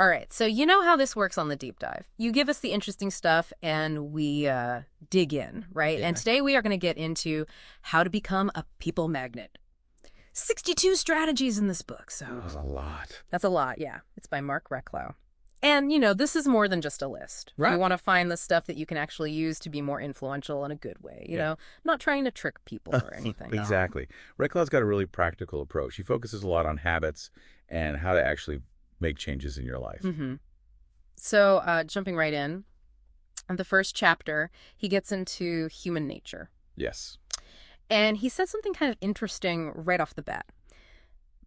All right, so you know how this works on the deep dive. You give us the interesting stuff and we dig in, right? Yeah. And today we are going to get into how to become a people magnet. 62 strategies in this book, so... That was a lot. That's a lot, yeah. It's by Marc Reklau. And, this is more than just a list. Right. You want to find the stuff that you can actually use to be more influential in a good way, you know? Not trying to trick people or anything. Exactly. Reklau's got a really practical approach. He focuses a lot on habits and how to actually make changes in your life. Mm-hmm. So, jumping right in the first chapter, he gets into human nature. Yes. And he says something kind of interesting right off the bat.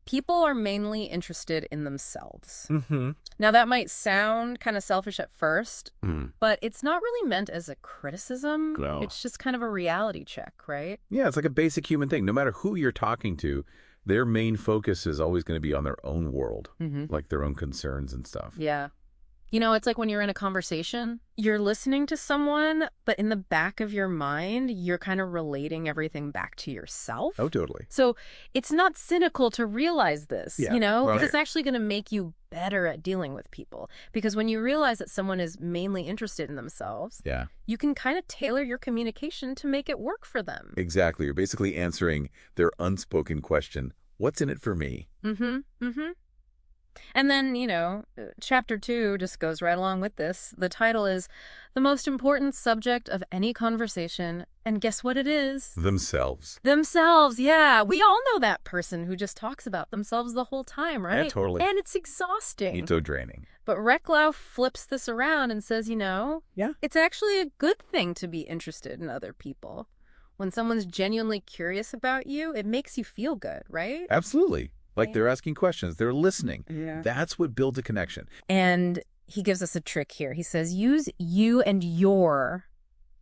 People are mainly interested in themselves. Mm-hmm. Now, that might sound kind of selfish at first, but it's not really meant as a criticism. No. It's just kind of a reality check, right? Yeah, it's like a basic human thing. No matter who you're talking to, their main focus is always going to be on their own world, like their own concerns and stuff. Yeah. It's like when you're in a conversation, you're listening to someone, but in the back of your mind, you're kind of relating everything back to yourself. Oh, totally. So it's not cynical to realize this, Yeah, because it's actually going to make you better at dealing with people. Because when you realize that someone is mainly interested in themselves, you can kind of tailor your communication to make it work for them. Exactly. You're basically answering their unspoken question, what's in it for me? And then, chapter 2 just goes right along with this. The title is The Most Important Subject of Any Conversation. And guess what it is? Themselves. Themselves, yeah. We all know that person who just talks about themselves the whole time, right? Yeah, totally. And it's exhausting. It's so draining. But Reklau flips this around and says, it's actually a good thing to be interested in other people. When someone's genuinely curious about you, it makes you feel good, right? Absolutely. Like they're asking questions, they're listening. Yeah. That's what builds a connection. And he gives us a trick here. He says, use you and your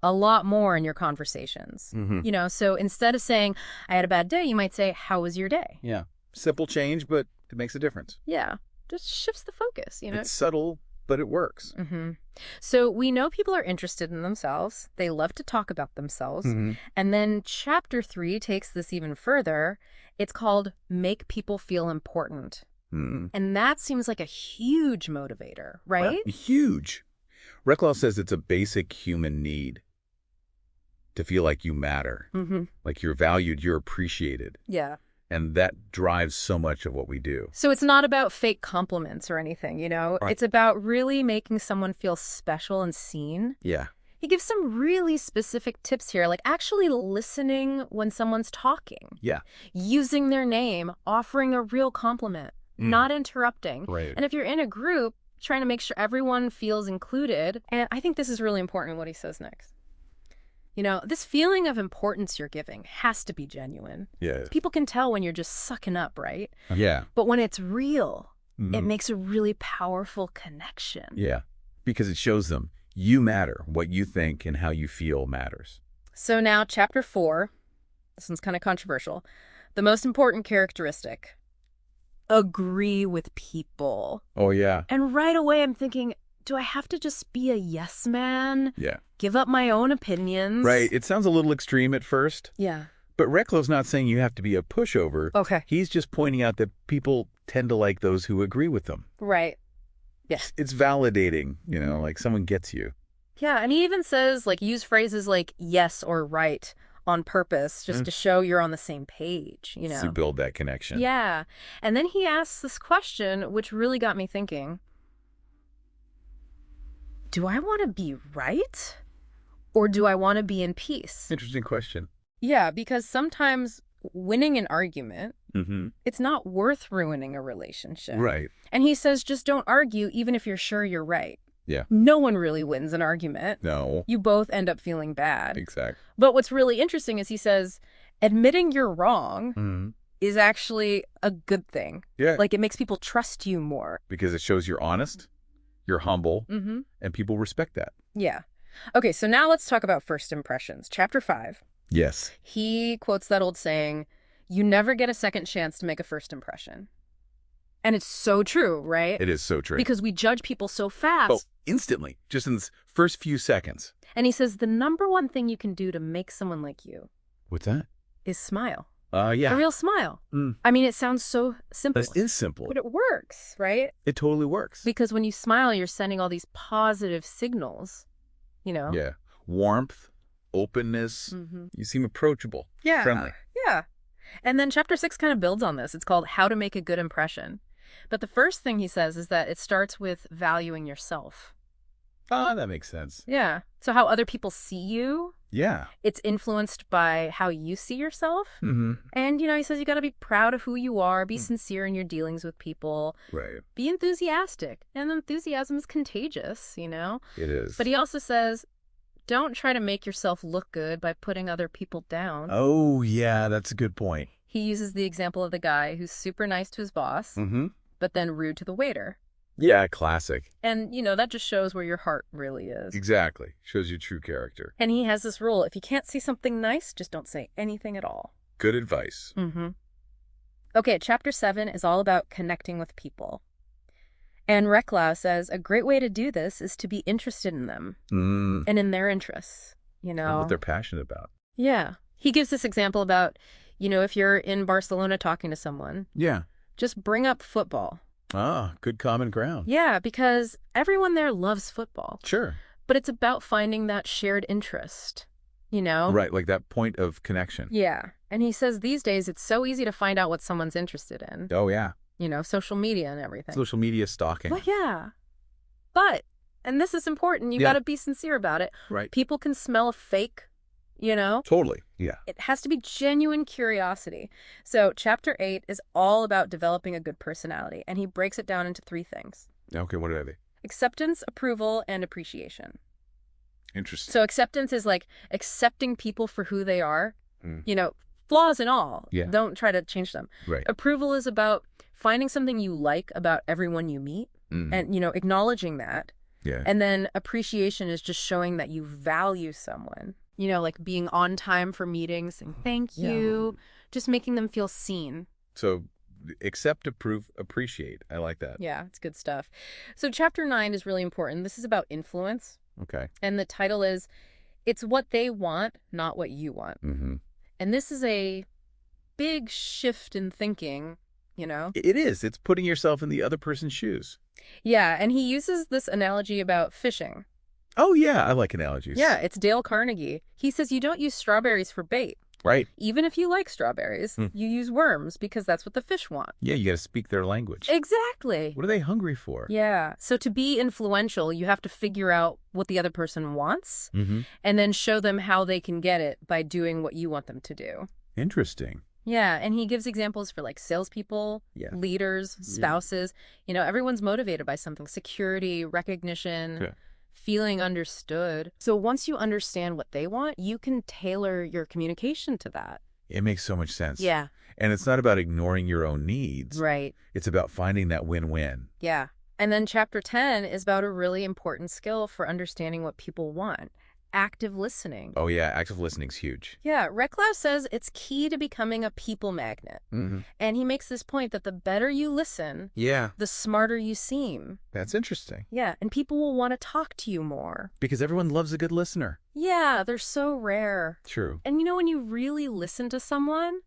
a lot more in your conversations. So instead of saying, I had a bad day, you might say, how was your day? Yeah. Simple change, but it makes a difference. Yeah. Just shifts the focus, It's subtle, but it works. So we know people are interested in themselves. They love to talk about themselves. And then chapter 3 takes this even further. It's called Make People Feel Important. And that seems like a huge motivator, right? Well, huge. Reklau says it's a basic human need to feel like you matter, like you're valued, you're appreciated. Yeah. And that drives so much of what we do. So it's not about fake compliments or anything, Right. It's about really making someone feel special and seen. Yeah. He gives some really specific tips here, like actually listening when someone's talking. Yeah. Using their name, offering a real compliment, not interrupting. Right. And if you're in a group, trying to make sure everyone feels included. And I think this is really important what he says next. This feeling of importance you're giving has to be genuine. Yeah. People can tell when you're just sucking up, right? Yeah. But when it's real, it makes a really powerful connection. Yeah. Because it shows them you matter. What you think and how you feel matters. So now chapter 4, this one's kind of controversial. The most important characteristic, agree with people. Oh, yeah. And right away I'm thinking, do I have to just be a yes man? Yeah. Give up my own opinions? Right. It sounds a little extreme at first. Yeah. But Reklau's not saying you have to be a pushover. Okay. He's just pointing out that people tend to like those who agree with them. Right. Yeah. It's validating, like someone gets you. Yeah, and he even says, use phrases like yes or right on purpose just to show you're on the same page, To build that connection. Yeah. And then he asks this question, which really got me thinking, do I want to be right or do I want to be in peace? Interesting question. Yeah, because sometimes winning an argument, it's not worth ruining a relationship. Right. And he says, just don't argue even if you're sure you're right. Yeah. No one really wins an argument. No. You both end up feeling bad. Exactly. But what's really interesting is he says, admitting you're wrong is actually a good thing. Yeah. It makes people trust you more. Because it shows you're honest, you're humble, and people respect that. Yeah. Okay, so now let's talk about first impressions. Chapter 5. Yes. He quotes that old saying, you never get a second chance to make a first impression. And it's so true, right? It is so true. Because we judge people so fast. Oh, instantly, just in the first few seconds. And he says the number one thing you can do to make someone like you What's that? is smile. Yeah. A real smile. Mm. I mean, it sounds so simple. It is simple. But it works, right? It totally works. Because when you smile, you're sending all these positive signals, you know? Yeah. Warmth, openness. You seem approachable. Yeah. Friendly. Yeah. And then chapter 6 kind of builds on this. It's called How to Make a Good Impression. But the first thing he says is that it starts with valuing yourself. Ah, that makes sense. Yeah. So how other people see you, Yeah. it's influenced by how you see yourself. And, he says you got to be proud of who you are, be sincere in your dealings with people, Right. be enthusiastic. And enthusiasm is contagious, It is. But he also says, don't try to make yourself look good by putting other people down. Oh, yeah, that's a good point. He uses the example of the guy who's super nice to his boss, but then rude to the waiter. Yeah, classic. And, that just shows where your heart really is. Exactly. Shows your true character. And he has this rule. If you can't see something nice, just don't say anything at all. Good advice. Okay, chapter 7 is all about connecting with people. And Reklau says a great way to do this is to be interested in them and in their interests, And what they're passionate about. Yeah. He gives this example about, if you're in Barcelona talking to someone, Yeah. just bring up football. Ah, good common ground. Yeah, because everyone there loves football. Sure. But it's about finding that shared interest, Right, like that point of connection. Yeah. And he says these days it's so easy to find out what someone's interested in. Oh, yeah. Social media and everything. Social media stalking. Well, yeah. But, and this is important, you got to be sincere about it. Right. People can smell fake, Totally. Yeah. It has to be genuine curiosity. So chapter 8 is all about developing a good personality, and he breaks it down into 3 things. Okay, what are they? Acceptance, approval, and appreciation. Interesting. So acceptance is like accepting people for who they are, flaws and all. Yeah. Don't try to change them. Right. Approval is about finding something you like about everyone you meet and, acknowledging that. Yeah. And then appreciation is just showing that you value someone. Like being on time for meetings and thank you, just making them feel seen. So accept, approve, appreciate. I like that. Yeah, it's good stuff. So chapter 9 is really important. This is about influence. Okay. And the title is, It's What They Want, Not What You Want. And this is a big shift in thinking, It is. It's putting yourself in the other person's shoes. Yeah, and he uses this analogy about fishing. Oh, yeah. I like analogies. Yeah, it's Dale Carnegie. He says you don't use strawberries for bait. Right. Even if you like strawberries, you use worms because that's what the fish want. Yeah, you got to speak their language. Exactly. What are they hungry for? Yeah. So to be influential, you have to figure out what the other person wants and then show them how they can get it by doing what you want them to do. Interesting. Yeah, and he gives examples for like salespeople, leaders, spouses. Everyone's motivated by something. Security, recognition, feeling understood. So once you understand what they want, you can tailor your communication to that. It makes so much sense. Yeah. And it's not about ignoring your own needs. Right. It's about finding that win-win. Yeah. And then chapter 10 is about a really important skill for understanding what people want. Active listening. Oh, yeah. Active listening's huge. Yeah. Reklau says it's key to becoming a people magnet. And he makes this point that the better you listen, the smarter you seem. That's interesting. Yeah. And people will want to talk to you more. Because everyone loves a good listener. Yeah. They're so rare. True. And when you really listen to someone,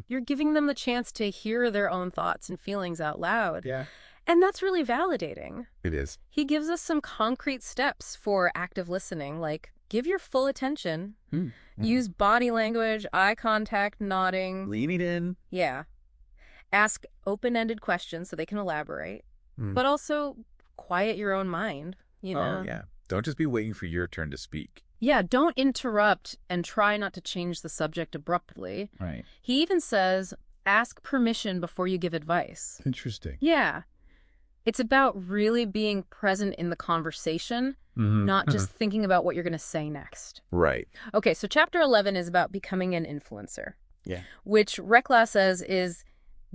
you're giving them the chance to hear their own thoughts and feelings out loud. Yeah. And that's really validating. It is. He gives us some concrete steps for active listening, like give your full attention, use body language, eye contact, nodding. Leaning in. Yeah. Ask open-ended questions so they can elaborate, but also quiet your own mind, Oh, yeah. Don't just be waiting for your turn to speak. Yeah, don't interrupt and try not to change the subject abruptly. Right. He even says, ask permission before you give advice. Interesting. Yeah. It's about really being present in the conversation, not just thinking about what you're going to say next. Right. Okay, so chapter 11 is about becoming an influencer. Yeah. Which Reklau says is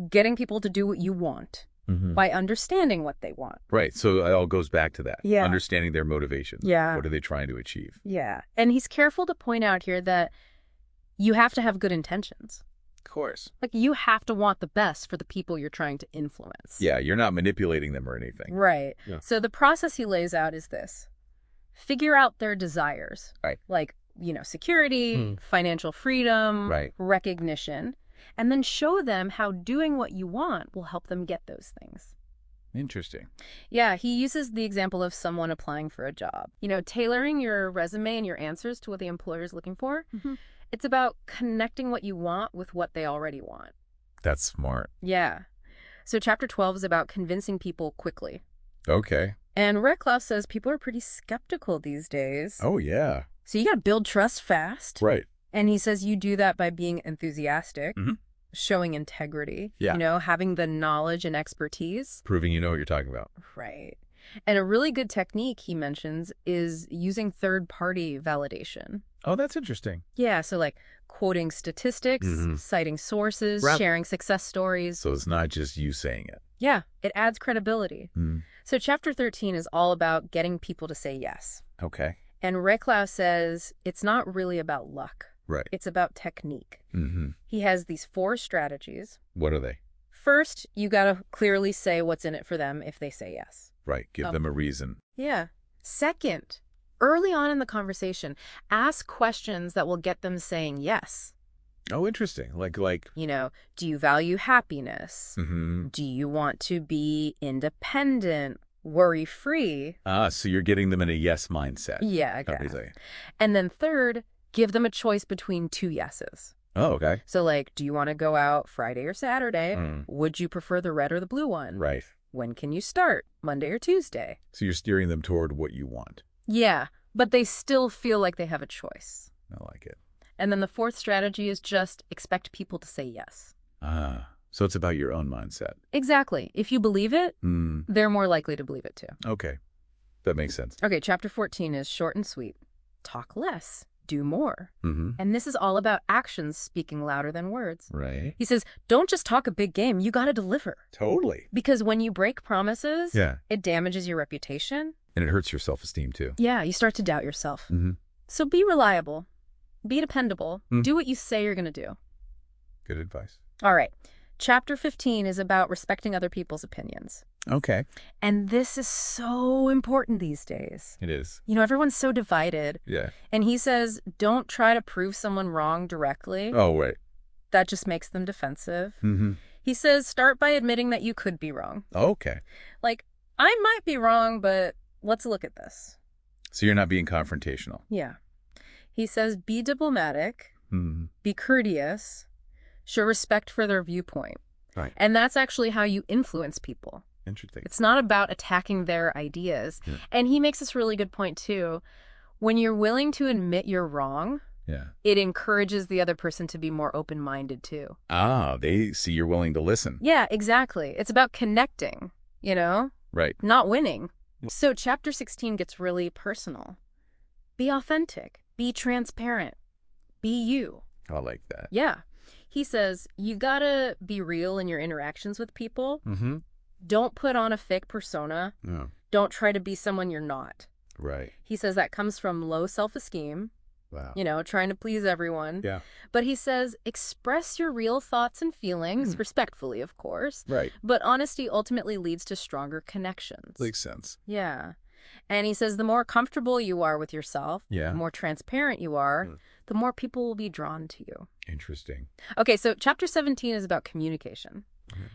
getting people to do what you want by understanding what they want. Right. So it all goes back to that. Yeah. Understanding their motivation. Yeah. What are they trying to achieve? Yeah. And he's careful to point out here that you have to have good intentions. Of course. Like, you have to want the best for the people you're trying to influence. Yeah, you're not manipulating them or anything. Right. Yeah. So the process he lays out is this. Figure out their desires. Right. Like, security, financial freedom, Right. recognition. and then show them how doing what you want will help them get those things. Interesting. Yeah, he uses the example of someone applying for a job. Tailoring your resume and your answers to what the employer is looking for. It's about connecting what you want with what they already want. That's smart. Yeah. So chapter 12 is about convincing people quickly. Okay. And Reklau says people are pretty skeptical these days. Oh, yeah. So you got to build trust fast. Right. And he says you do that by being enthusiastic, showing integrity, having the knowledge and expertise. Proving you know what you're talking about. Right. And a really good technique, he mentions, is using third-party validation. Oh, that's interesting. Yeah, so like quoting statistics, citing sources, sharing success stories. So it's not just you saying it. Yeah, it adds credibility. So chapter 13 is all about getting people to say yes. Okay. And Reklau says it's not really about luck. Right. It's about technique. He has these 4 strategies. What are they? First, you got to clearly say what's in it for them if they say yes. Right. Give them a reason. Yeah. Second, early on in the conversation, ask questions that will get them saying yes. Oh, interesting. Like, do you value happiness? Do you want to be independent, worry-free? So you're getting them in a yes mindset. Yeah, exactly. And then third, give them a choice between 2 yeses. Oh, okay. So do you want to go out Friday or Saturday? Would you prefer the red or the blue one? Right. When can you start? Monday or Tuesday? So you're steering them toward what you want. Yeah, but they still feel like they have a choice. I like it. And then the 4th strategy is just expect people to say yes. So it's about your own mindset. Exactly. If you believe it, they're more likely to believe it too. Okay. That makes sense. Okay, chapter 14 is short and sweet. Talk less. Do more. And this is all about actions speaking louder than words. Right. He says, don't just talk a big game, you got to deliver. Totally. Because when you break promises, it damages your reputation. And it hurts your self-esteem too. Yeah, you start to doubt yourself. So be reliable, be dependable, do what you say you're going to do. Good advice. All right. Chapter 15 is about respecting other people's opinions. Okay. And this is so important these days. It is. Everyone's so divided. Yeah. And he says, don't try to prove someone wrong directly. Oh, right. That just makes them defensive. He says, start by admitting that you could be wrong. Okay. Like, I might be wrong, but let's look at this. So you're not being confrontational. Yeah. He says, be diplomatic, be courteous, show respect for their viewpoint. Right. And that's actually how you influence people. Interesting. It's not about attacking their ideas. Yeah. And he makes this really good point, too. When you're willing to admit you're wrong, it encourages the other person to be more open-minded, too. They see you're willing to listen. Yeah, exactly. It's about connecting, Right. Not winning. So chapter 16 gets really personal. Be authentic. Be transparent. Be you. I like that. Yeah. He says, you gotta be real in your interactions with people. Don't put on a fake persona. No. Don't try to be someone you're not. Right. He says that comes from low self-esteem. Wow. Trying to please everyone. Yeah. But he says, express your real thoughts and feelings, respectfully, of course. Right. But honesty ultimately leads to stronger connections. Makes sense. Yeah. And he says the more comfortable you are with yourself, the more transparent you are, the more people will be drawn to you. Interesting. Okay, so chapter 17 is about communication.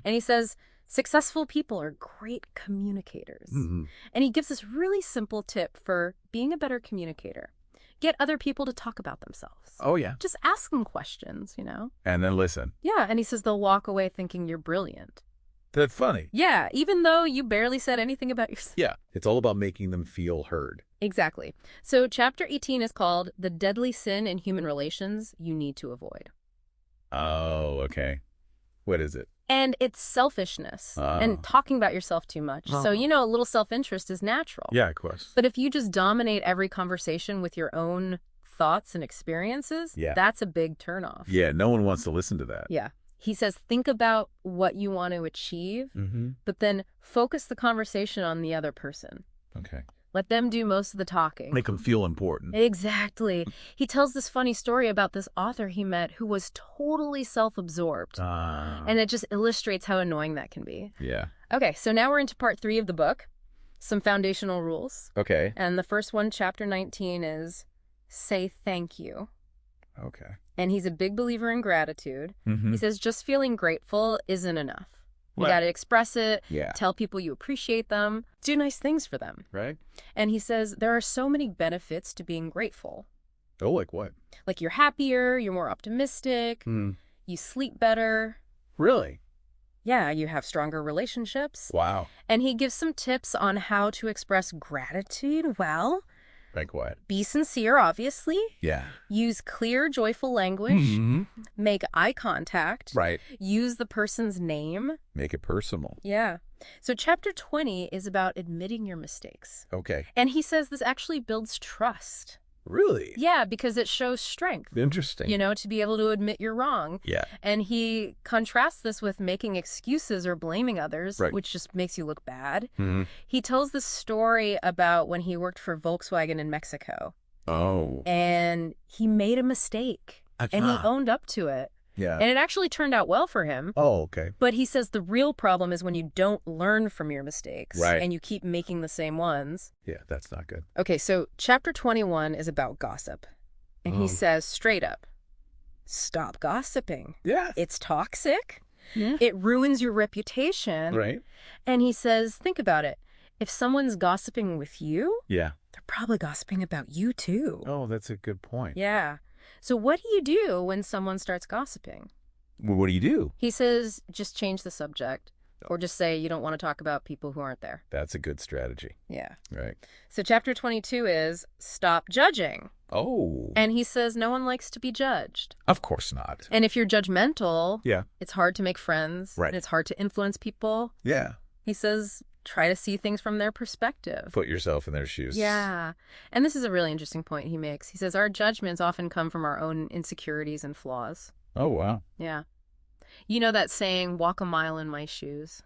And he says, successful people are great communicators. And he gives this really simple tip for being a better communicator. Get other people to talk about themselves. Oh, yeah. Just ask them questions, And then listen. Yeah, and he says they'll walk away thinking you're brilliant. That's funny. Yeah, even though you barely said anything about yourself. Yeah. It's all about making them feel heard. Exactly. So chapter 18 is called The Deadly Sin in Human Relations You Need to Avoid. Oh, okay. What is it? And it's selfishness and talking about yourself too much. So, a little self-interest is natural. Yeah, of course. But if you just dominate every conversation with your own thoughts and experiences, that's a big turnoff. Yeah, no one wants to listen to that. Yeah. He says, think about what you want to achieve, but then focus the conversation on the other person. Okay. Let them do most of the talking. Make them feel important. Exactly. He tells this funny story about this author he met who was totally self-absorbed. And it just illustrates how annoying that can be. Yeah. Okay, so now we're into part 3 of the book, some foundational rules. Okay. And the first one, chapter 19, is say thank you. Okay. And he's a big believer in gratitude. Mm-hmm. He says just feeling grateful isn't enough. You Well, got to express it, yeah. tell people you appreciate them, do nice things for them. Right? And he says there are so many benefits to being grateful. Oh, like what? Like you're happier, you're more optimistic, you sleep better. Really? Yeah, you have stronger relationships. Wow. And he gives some tips on how to express gratitude. Well, Like what? be sincere, obviously. Yeah. Use clear, joyful language. Mm-hmm. Make eye contact. Right. Use the person's name. Make it personal. Yeah. So chapter 20 is about admitting your mistakes. Okay. And he says this actually builds trust. Really? Yeah, because it shows strength. Interesting. You know, to be able to admit you're wrong. Yeah. And he contrasts this with making excuses or blaming others, Right. which just makes you look bad. Mm-hmm. He tells this story about when he worked for Volkswagen in Mexico. Oh. And he made a mistake. And he owned up to it. Yeah. And it actually turned out well for him. Oh, okay. But he says the real problem is when you don't learn from your mistakes. Right. And you keep making the same ones. Yeah, that's not good. Okay, so chapter 21 is about gossip. And he says straight up, stop gossiping. Yeah. It's toxic. Yeah. It ruins your reputation. Right. And he says, think about it. If someone's gossiping with you, Yeah. they're probably gossiping about you too. Oh, that's a good point. Yeah. So what do you do when someone starts gossiping? Well, what do you do? He says, just change the subject. Or just say you don't want to talk about people who aren't there. That's a good strategy. Yeah. Right. So chapter 22 is stop judging. Oh. And he says no one likes to be judged. Of course not. And if you're judgmental, Yeah. it's hard to make friends. Right. And it's hard to influence people. Yeah. He says try to see things from their perspective. Put yourself in their shoes. Yeah. And this is a really interesting point he makes. He says our judgments often come from our own insecurities and flaws. Oh, wow. Yeah. You know that saying, walk a mile in my shoes?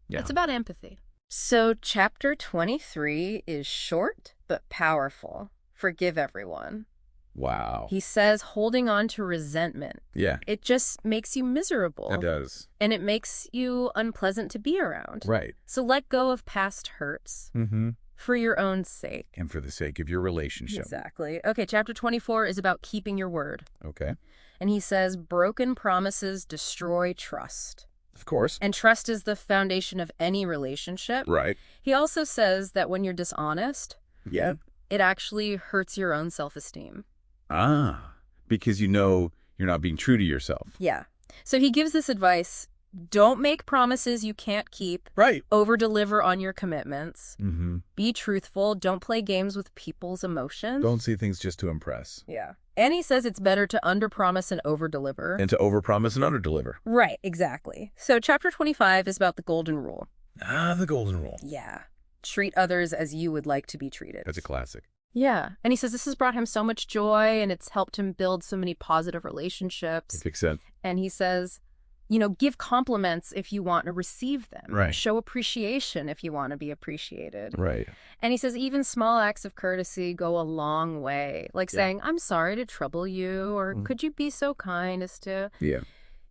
Yeah. It's about empathy. So chapter 23 is short but powerful. Forgive everyone. Wow. He says holding on to resentment, Yeah. it just makes you miserable. It does. And it makes you unpleasant to be around. Right. So let go of past hurts Mm-hmm. for your own sake. And for the sake of your relationship. Exactly. Okay, chapter 24 is about keeping your word. Okay. And he says broken promises destroy trust. Of course. And trust is the foundation of any relationship. Right. He also says that when you're dishonest, Yeah. it actually hurts your own self-esteem. Ah. Because you know you're not being true to yourself. Yeah. So he gives this advice, don't make promises you can't keep. Right. Over-deliver on your commitments. Mm-hmm. Be truthful. Don't play games with people's emotions. Don't see things just to impress. Yeah. And he says it's better to under-promise and over-deliver. And to overpromise and underdeliver. Right, exactly. So chapter 25 is about the golden rule. Ah, the golden rule. Yeah. Treat others as you would like to be treated. That's a classic. Yeah. And he says this has brought him so much joy and it's helped him build so many positive relationships. It makes sense. And he says, you know, give compliments if you want to receive them. Right. Show appreciation if you want to be appreciated. Right. And he says even small acts of courtesy go a long way. Like Yeah. saying, I'm sorry to trouble you, or could you be so kind as to... Yeah.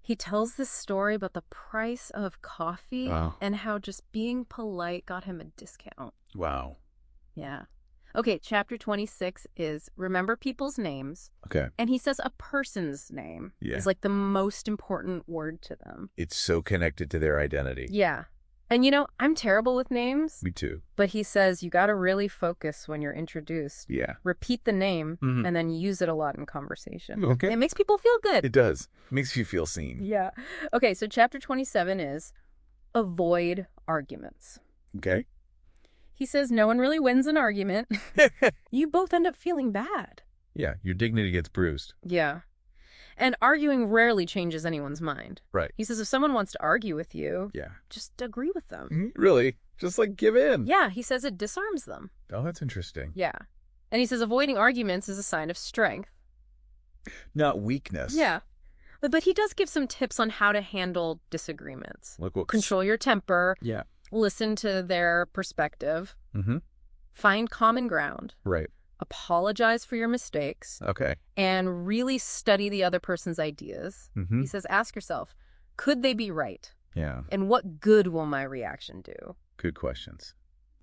He tells this story about the price of coffee Wow. and how just being polite got him a discount. Wow. Yeah. Okay, chapter 26 is remember people's names. Okay. And he says a person's name Yeah. is like the most important word to them. It's so connected to their identity. Yeah. And you know, I'm terrible with names, Me too. but he says you got to really focus when you're introduced. Yeah. Repeat the name Mhm. and then use it a lot in conversation. Okay. It makes people feel good. It does. Makes you feel seen. Yeah. Okay, so chapter 27 is avoid arguments. Okay. He says no one really wins an argument. You both end up feeling bad. Yeah. Your dignity gets bruised. Yeah. And arguing rarely changes anyone's mind. Right. He says if someone wants to argue with you, Yeah. just agree with them. Really? Just like give in. Yeah, he says it disarms them. Oh, that's interesting. Yeah. And he says avoiding arguments is a sign of strength. Not weakness. Yeah. But he does give some tips on how to handle disagreements. Look what. Control your temper. Yeah. Listen to their perspective. Mm-hmm. Find common ground. Right. Apologize for your mistakes. Okay. And really study the other person's ideas. Mm-hmm. He says, ask yourself, could they be right? Yeah. And what good will my reaction do? Good questions.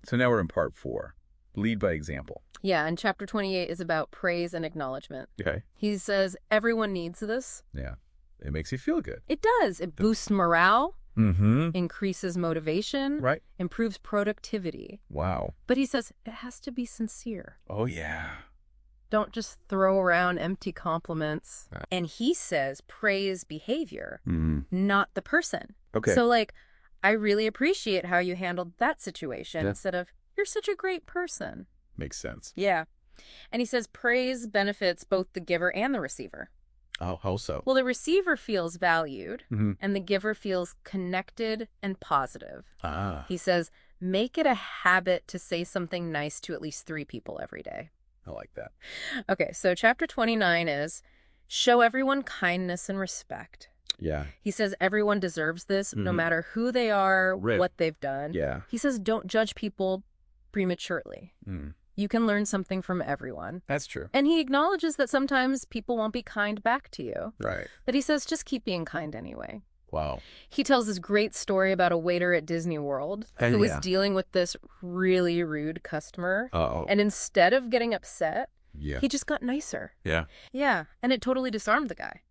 So now we're in part 4. Lead by example. Yeah, and chapter 28 is about praise and acknowledgement. Okay. He says, everyone needs this. Yeah. It makes you feel good. It does. It boosts morale, Mm-hmm. increases motivation, Right. improves productivity. Wow. But he says it has to be sincere. Oh, yeah. Don't just throw around empty compliments. Right. And he says praise behavior, Mm-hmm. not the person. Okay. So, like, I really appreciate how you handled that situation Yeah. instead of, you're such a great person. Makes sense. Yeah. And he says praise benefits both the giver and the receiver. Oh, how so? Well, the receiver feels valued, Mm-hmm. and the giver feels connected and positive. Ah, He says, make it a habit to say something nice to at least 3 people every day. I like that. Okay, so chapter 29 is show everyone kindness and respect. Yeah. He says everyone deserves this, no Mhm. matter who they are, Right. what they've done. Yeah. He says don't judge people prematurely. Mm. You can learn something from everyone. That's true. And he acknowledges that sometimes people won't be kind back to you. Right. But he says just keep being kind anyway. Wow. He tells this great story about a waiter at Disney World who was dealing with this really rude customer. Uh-oh. And instead of getting upset, Yeah. he just got nicer. Yeah. Yeah, and it totally disarmed the guy.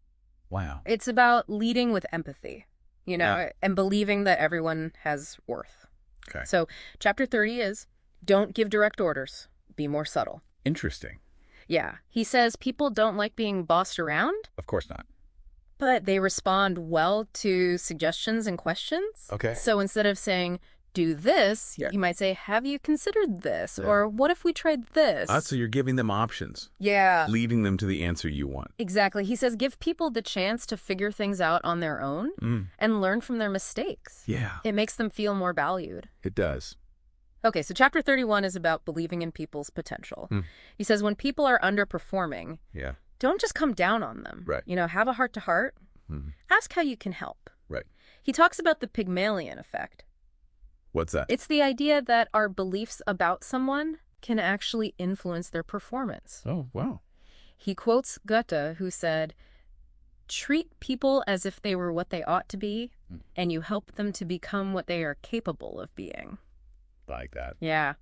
Wow. It's about leading with empathy, and believing that everyone has worth. Okay. So chapter 30 is don't give direct orders. Be more subtle. Interesting. Yeah. He says people don't like being bossed around, Of course not. but they respond well to suggestions and questions. Okay. So instead of saying, do this, Yeah. you might say, have you considered this? Yeah. Or what if we tried this? So you're giving them options, Yeah. leading them to the answer you want. Exactly. He says give people the chance to figure things out on their own and learn from their mistakes. Yeah. It makes them feel more valued. It does. Okay, so chapter 31 is about believing in people's potential. He says when people are underperforming, Yeah. don't just come down on them. Right. Have a heart-to-heart. Mhm. Ask how you can help. Right. He talks about the Pygmalion effect. What's that? It's the idea that our beliefs about someone can actually influence their performance. Oh, wow. He quotes Goethe, who said, treat people as if they were what they ought to be, and you help them to become what they are capable of being. Like that. Yeah.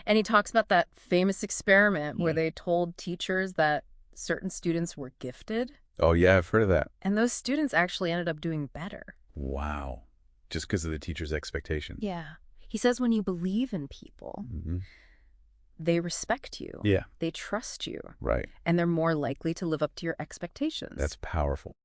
And he talks about that famous experiment where they told teachers that certain students were gifted, Oh, yeah, I've heard of that. and those students actually ended up doing better. Wow. Just because of the teacher's expectation. Yeah. He says when you believe in people, Mm-hmm. they respect you. Yeah. They trust you. Right. And they're more likely to live up to your expectations. That's powerful.